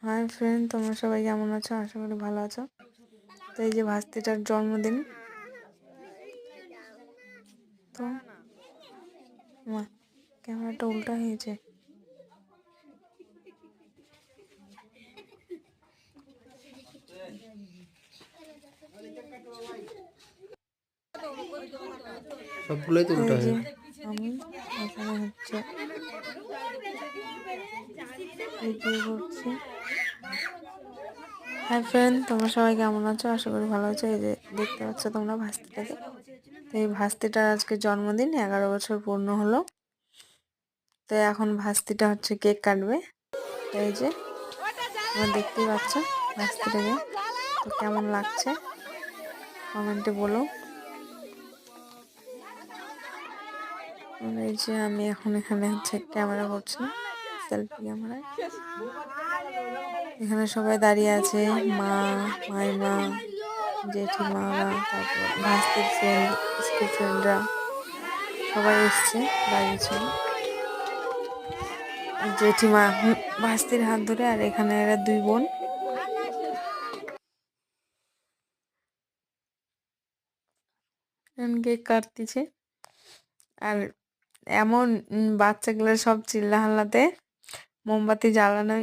Hi friend, তোমরা সবাই কেমন আছো? আশা করি ভালো আছো। তো এই যে ভাস্তিটার জন্মদিন। তো মা, ক্যামেরাটা উল্টা হয়েছে। সবগুলোই তো উল্টা এই যে হয়ে আমি এখানে হচ্ছে ভিডিও করছি। হাই ফ্রেন্ড, তোমরা সবাই কেমন আছো? আশা করি ভালো আছো। এই যে দেখতে পাচ্ছ তোমরা ভাস্তিটাকে। তো এই ভাস্তিটার আজকে জন্মদিন, 11 বছর পূর্ণ হলো। তো এখন ভাস্তিটা হচ্ছে কেক কাটবে। তো এই যে তোমরা দেখতেই পাচ্ছ ভাস্তিটাকে। তো কেমন লাগছে কমেন্টে বলো। এই যে আমি এখন এখানে হচ্ছে ক্যামেরা করছি, সেলফি ক্যামেরায়। এখানে সবাই দাঁড়িয়ে আছে, মা, মাইমা, জেঠিমারা, তারপর ভাস্তির ফ্রেন্ড, স্কুল ফ্রেন্ডরা সবাই এসছে, দাঁড়িয়েছিল। জেঠিমা ভাস্তির হাত ধরে, আর এখানে এরা দুই বোন। কেক কাটতেছে। আর এমন বাচ্চাগুলো সব চিল্লাহাল্লাতে মোমবাতি জ্বালানো